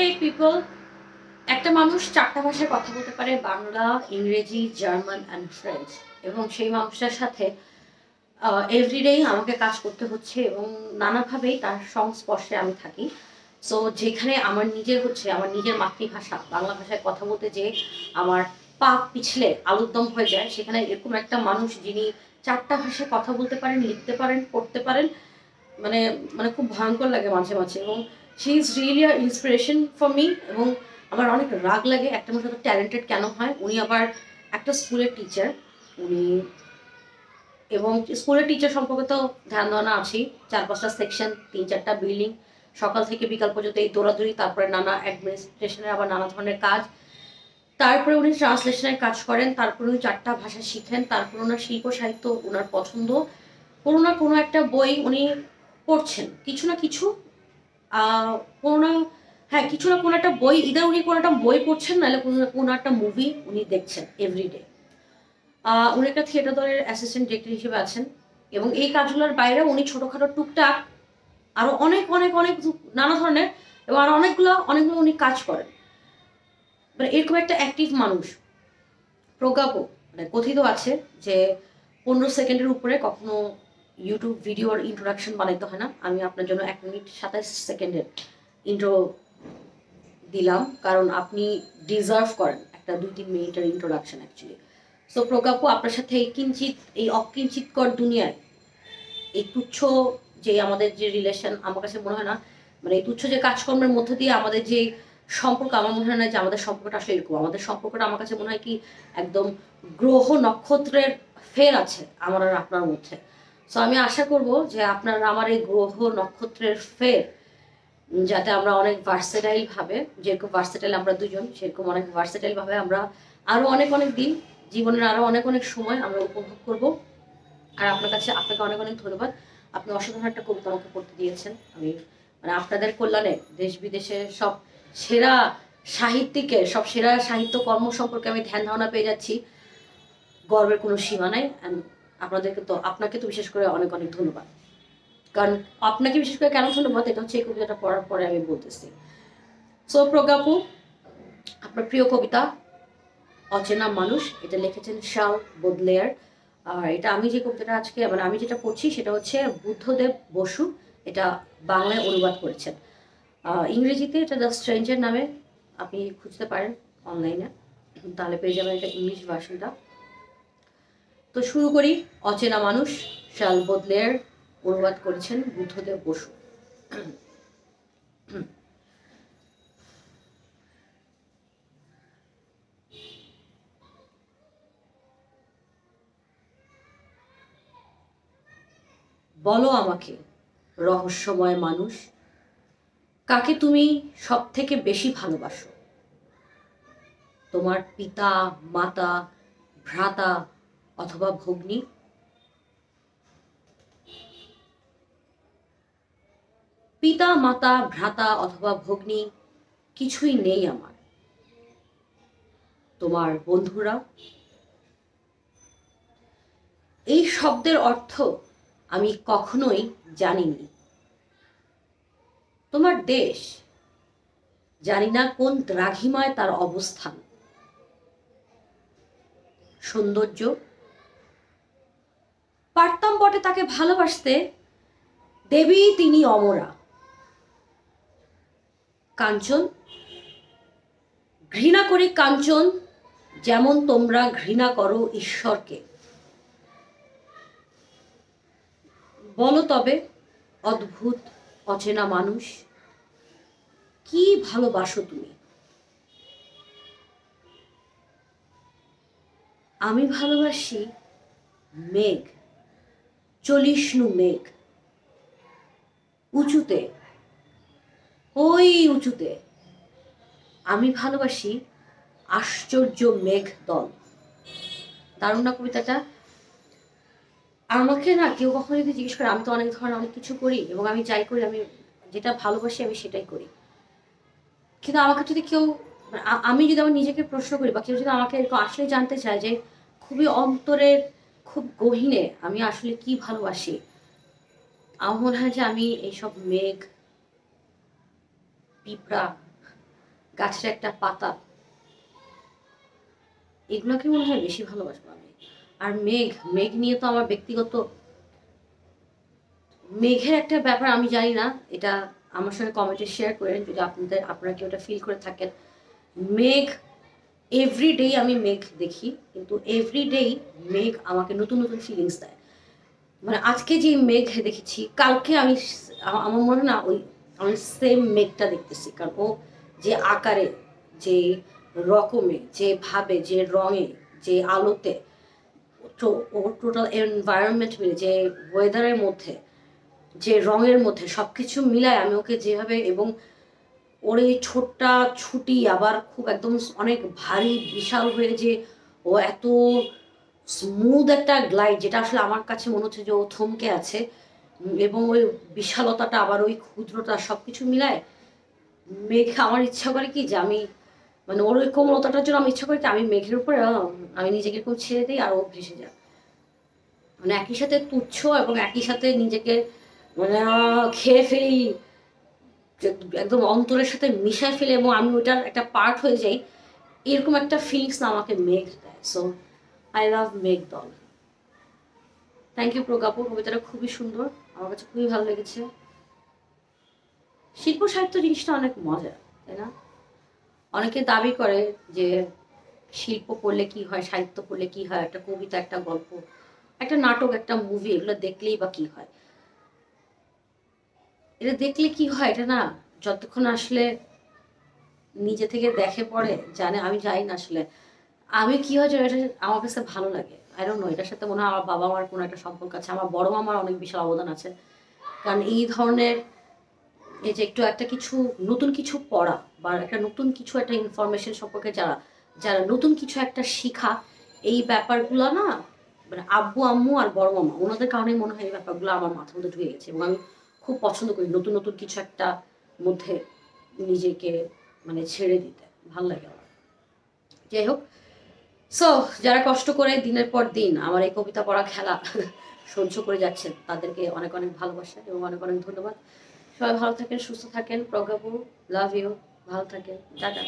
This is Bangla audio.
এই পিপল, একটা মানুষ চারটা ভাষায় কথা বলতে পারে, বাংলা, ইংরেজি, জার্মান অ্যান্ড ফ্রেঞ্চ। এবং সেই মানুষটার সাথে এভরিডেই আমাকে কাজ করতে হচ্ছে এবং নানাভাবেই তার সংস্পর্শে আমি থাকি। সো যেখানে আমার নিজের আমার নিজের মাতৃভাষা বাংলা ভাষায় কথা বলতে যে আমার পা পিছলে আলুদম হয়ে যায়, সেখানে এরকম একটা মানুষ যিনি চারটা ভাষায় কথা বলতে পারেন, লিখতে পারেন, পড়তে পারেন, মানে মানে খুব ভয়ঙ্কর লাগে মাঝে মাঝে। এবং she is really a inspiration for me. এবং আমার অনেক রাগ লাগে একটা মানুষ এত ট্যালেন্টেড কেন হয়। উনি আবার একটা স্কুলের টিচার। উনি এবং স্কুলের টিচার সম্পর্কে তো ধ্যান ধারণা আছেই। 4-5টা সেকশন, 3-4টা বিল্ডিং, সকাল থেকে বিকাল পর্যন্ত এই দৌড়াদৌড়ি, তারপরে নানা অ্যাডমিনিস্ট্রেশনের আবার নানা ধরনের কাজ। তারপরে উনি ট্রান্সলেশনের কাজ করেন, তারপরে উনি 4টা ভাষা শিখেন, তারপরে ওনার শিল্প সাহিত্য ওনার পছন্দ। কোনো না কোনো একটা বই উনি পড়ছেন, কিছু না কিছু কোনো না, হ্যাঁ, কিছু না কোনো একটা বই, ইদার উনি কোনো একটা বই পড়ছেন, নাহলে কোনো একটা মুভি উনি দেখছেন এভরিডে। উনি একটা থিয়েটার দলের অ্যাসিস্ট্যান্ট ডিরেক্টর হিসেবে আছেন। এবং এই কাজগুলোর বাইরে উনি ছোটোখাটো টুকটাক আরও অনেক অনেক অনেক নানা ধরনের এবং আরও অনেকগুলো উনি কাজ করেন। মানে এরকম একটা অ্যাক্টিভ মানুষ, প্রজ্ঞাপক, মানে কথিত আছে যে 15 সেকেন্ডের উপরে কখনো ইউটিউব ভিডিওর ইন্ট্রোডাকশন বানাইতে হয় না। আমি আপনার জন্য 1 মিনিট 27 সেকেন্ডের ইন্ট্রো দিলাম, কারণ আপনি ডিজার্ভ করেন একটা 2-3 মিনিটের ইন্ট্রোডাকশন অ্যাকচুয়ালি। সো প্রজ্ঞাপু, আপনার সাথে এই অকিঞ্চিতকর দুনিয়ায় এই তুচ্ছ যে আমাদের যে রিলেশন, আমার কাছে মনে হয় না, মানে এই তুচ্ছ যে কাজকর্মের মধ্য দিয়ে আমাদের যে সম্পর্ক, আমার মনে হয় না যে আমাদের সম্পর্কটা আসলে এরকম। আমাদের সম্পর্কটা আমার কাছে মনে হয় কি একদম গ্রহ নক্ষত্রের ফের আছে আমার আর আপনার মধ্যে। সো আমি আশা করব যে আপনার আমার এই গ্রহ নক্ষত্রের ফের যাতে আমরা অনেক ভার্সেটাইল ভাবে, যেরকম ভার্সেটাইল আমরা দুজন, সেরকম অনেক ভার্সেটাইল ভাবে আমরা আরো অনেক অনেক দিন, জীবনের আরো অনেক অনেক সময় আমরা উপভোগ করব। আর আপনাকে অনেক অনেক ধন্যবাদ। আপনি অসাধারণ একটা কবিতা আমাকে পড়তে দিয়েছেন। আমি মানে আপনাদের কল্যাণে দেশ বিদেশের সব সেরা সব সেরা সাহিত্য কর্ম সম্পর্কে আমি ধ্যান ধারণা পেয়ে যাচ্ছি। গর্বের কোনো সীমা নাই। আপনাকে তো বিশেষ করে অনেক অনেক ধন্যবাদ। কারণ আপনাকে বিশেষ করে কেন ধন্যবাদ, এটা হচ্ছে এই কবিতাটা পড়ার পরে আমি বলতেছি। সো প্রজ্ঞাপু, আপনার প্রিয় কবিতা অচেনা মানুষ, এটা লিখেছেন শার্ল বোদলেয়ার। আর এটা আমি যে কবিতাটা আজকে মানে আমি যেটা পড়ছি সেটা হচ্ছে বুদ্ধদেব বসু, এটা বাংলায় অনুবাদ করেছেন। ইংরেজিতে এটা দ্য স্ট্রেঞ্জার নামে আপনি খুঁজতে পারেন অনলাইনে, তাহলে পেয়ে যাবেন এটা ইংলিশ ভার্সনটা। তো শুরু করি। অচেনা মানুষ, শার্ল বোদলেয়ার, অনুবাদ করেছেন বুদ্ধদেব বসু। বলো আমাকে, রহস্যময় মানুষ, কাকে তুমি সব থেকে বেশি ভালোবাসো? তোমার পিতা, মাতা, ভ্রাতা অথবা ভগ্নী? পিতা, মাতা, ভ্রাতা অথবা ভগ্নী কিছুই নেই আমার। তোমার বন্ধুরা? এই শব্দের অর্থ আমি কখনোই জানিনি। তোমার দেশ? জানি না কোন দ্রাঘিমায় তার অবস্থান। সৌন্দর্য? পারতাম বটে তাকে ভালোবাসতে, দেবী তিনি অমরা। কাঞ্চন? ঘৃণা করি কাঞ্চন, যেমন তোমরা ঘৃণা করো ঈশ্বরকে। বলো তবে অদ্ভুত অচেনা মানুষ, কি ভালোবাসো তুমি? আমি ভালোবাসি মেঘ, চলিষ্ণু মেঘ, উঁচুতে, ওই উঁচুতে। আমি ভালোবাসি আশ্চর্য মেঘ দল। দারুণ না কবিতাটা? আমাকে না কেউ কখনো যদি জিজ্ঞেস করে, আমি তো অনেক ধরনের অনেক কিছু করি এবং আমি যাই করি, আমি যেটা ভালোবাসি আমি সেটাই করি। কিন্তু আমাকে যদি কেউ, আমি যদি আমার নিজেকে প্রশ্ন করি বা কেউ যদি আমাকে এরকম আসলে জানতে চায় যে খুবই অন্তরের খুব গহীনে আমি আসলে কি ভালোবাসি, আমার মনে হয় যে আমি এইসব মেঘ, পিঁপড়া, গাছের একটা পাতা, এগুলোকে মনে হয় বেশি ভালোবাসবো আমি। আর মেঘ, মেঘ নিয়ে তো আমার ব্যক্তিগত, মেঘের একটা ব্যাপার আমি জানি না, এটা আমার সঙ্গে কমেন্টে শেয়ার করেন যদি আপনারা কি ওটা ফিল করে থাকেন। মেঘ, এভরিডেই আমি মেঘ দেখি, কিন্তু এভরিডেই মেঘ আমাকে নতুন নতুন ফিলিংস দেয়। মানে আজকে যে মেঘ দেখেছি, কালকে আমি আমার মনে না ওই আমি সেম মেঘটা দেখতেছি, কারণ ও যে আকারে, যে রকমে, যে ভাবে, যে রঙে, যে আলোতে, ওর টোটাল এনভায়রনমেন্ট মিলে, যে ওয়েদারের মধ্যে, যে রঙের মধ্যে সবকিছু মিলায় আমি ওকে যেভাবে, এবং ওর এই ছোট্টা ছুটি আবার খুব একদম অনেক ভারী বিশাল হয়ে যে ও এত স্মুথ একটা গ্লাইড, যেটা আসলে আমার কাছে মনে হচ্ছে যে ও থমকে আছে, এবং ওই বিশালতাটা আবার ওই ক্ষুদ্রতা সবকিছু মিলায় মেঘ। আমার ইচ্ছা করে কি যে আমি, মানে ওর ওই কোমলতাটার জন্য আমি ইচ্ছা করি কি আমি মেঘের উপরে আমি নিজেকে এরকম ছেড়ে দিই আর ও ভেসে যায়। মানে একই সাথে তুচ্ছ এবং একই সাথে নিজেকে মানে খেয়ে ফেলি, একদম অন্তরের সাথে মিশায় ফেলে এবং আমি ওটার একটা পার্ট হয়ে যাই, এরকম একটা ফিলিংস না আমাকে মেঘ দেয়। সো আই লাভ মেঘ দল। থ্যাংক ইউ প্রজ্ঞাপু, কবিতাটা খুবই সুন্দর, আমার কাছে খুবই ভালো লেগেছে। শিল্প সাহিত্য জিনিসটা অনেক মজা, তাই না? অনেকে দাবি করে যে শিল্প পড়লে কি হয়, সাহিত্য পড়লে কি হয়, একটা কবিতা, একটা গল্প, একটা নাটক, একটা মুভি, এগুলো দেখলেই বা কি হয়। এটা দেখলে কি হয় এটা না, যতক্ষণ আসলে নিজে থেকে দেখে পড়ে জানে, আমি জানি না আসলে আমি কি হয়, এটা আমার কাছে ভালো লাগে। আই ডোন্ট নো, এটার সাথে মনে হয় আমার বাবা মার কোনো একটা সম্পর্ক আছে, আমার বড় মামার অনেক বিশাল অবদান আছে। কারণ এই ধরনের, এই যে একটু একটা কিছু নতুন কিছু পড়া বা একটা নতুন কিছু একটা ইনফরমেশন সম্পর্কে যারা যারা নতুন কিছু একটা শিখা, এই ব্যাপারগুলো না, মানে আব্বু আম্মু আর বড় মামা ওনাদের কারণে মনে হয় এই ব্যাপারগুলো আমার মাথার মধ্যে ঢুকে গেছে, এবং আমি খুব পছন্দ করি নতুন নতুন কিছু একটা মধ্যে নিজেকে মানে ছেড়ে দিতে ভাল লাগে আমার। যাই হোক, সো যারা কষ্ট করে দিনের পর দিন আমার এই কবিতা পড়া খেলা সহ্য করে যাচ্ছেন তাদেরকে অনেক অনেক ভালোবাসা এবং অনেক অনেক ধন্যবাদ। সবাই ভালো থাকেন, সুস্থ থাকেন। প্রজ্ঞাপু, লাভ ইউ, ভালো থাকেন, টাটা।